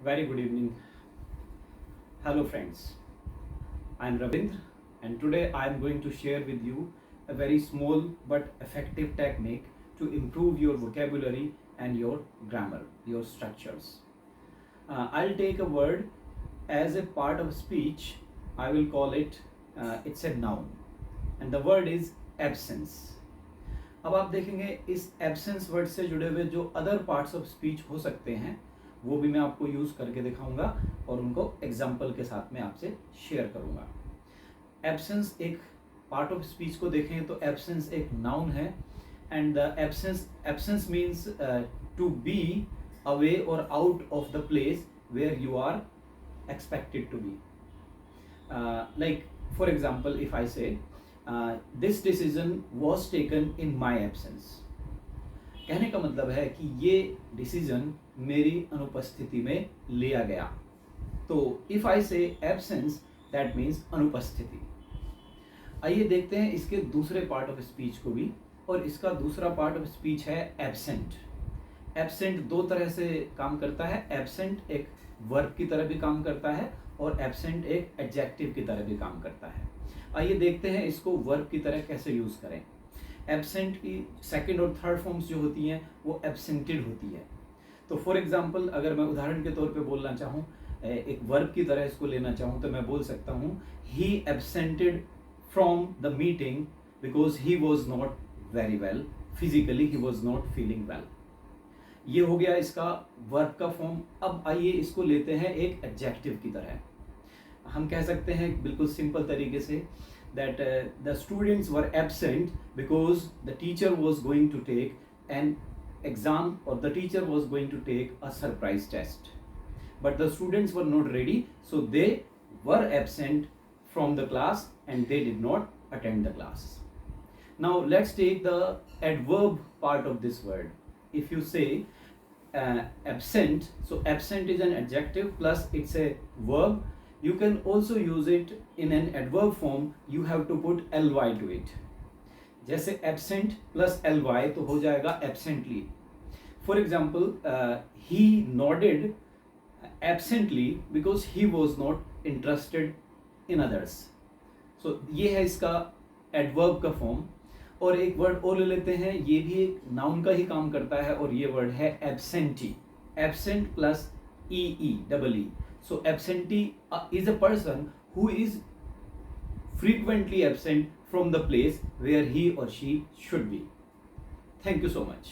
Very good evening. Hello, friends. I'm Ravindra, and today I'm going to share with you a very small but effective technique to improve your vocabulary and your grammar, your structures. I'll take a word as a part of speech. I will call it, it's a noun, and the word is absence. अब आप देखेंगे इस absence word से जुड़े हुए जो other parts of speech हो सकते हैं वो भी मैं आपको यूज़ करके दिखाऊंगा और उनको एग्जाम्पल के साथ में आपसे शेयर करूंगा। एब्सेंस एक पार्ट ऑफ स्पीच को देखें तो एब्सेंस एक नाउन है and the absence means to be away और out of the place where you are expected to be. Like for example, if I say this decision was taken in my absence, कहने का मतलब है कि ये decision मेरी अनुपस्थिति में लिया गया। तो इफ आई से एब्सेंस दैट मीन्स अनुपस्थिति। आइए देखते हैं इसके दूसरे पार्ट ऑफ स्पीच को भी, और इसका दूसरा पार्ट ऑफ स्पीच है एब्सेंट। एब्सेंट दो तरह से काम करता है। एब्सेंट एक वर्ब की तरह भी काम करता है और एब्सेंट एक एडजेक्टिव की तरह भी काम करता है। आइए देखते हैं इसको वर्ब की तरह कैसे यूज करें। एब्सेंट की सेकंड और थर्ड फॉर्म्स जो होती हैं वो एब्सेंटेड होती है। तो फॉर एग्जांपल अगर मैं उदाहरण के तौर पे बोलना चाहूँ, एक वर्ब की तरह इसको लेना चाहूँ, तो मैं बोल सकता हूँ he absented from the meeting because he was not very well physically, he was not feeling well. ये हो गया इसका वर्ब का फॉर्म। अब आइए इसको लेते हैं एक एडजेक्टिव की तरह। हम कह सकते हैं बिल्कुल सिंपल तरीके से that the students were absent because the teacher was going to take an exam or the teacher was going to take a surprise test, but the students were not ready, so they were absent from the class and they did not attend the class. Now let's take the adverb part of this word. If you say absent, so absent is an adjective plus it's a verb. You can also use it in an adverb form. You have to put ly to it. जैसे absent plus ly तो हो जाएगा absently. For example, he nodded absently because he was not interested in others. So ये है इसका adverb का form। और एक वर्ड और ले लेते हैं, ये भी एक नाउन का ही काम करता है और ये वर्ड है absentee. Absent plus double e. So absentee is a person who is frequently absent from the place where he or she should be. Thank you so much.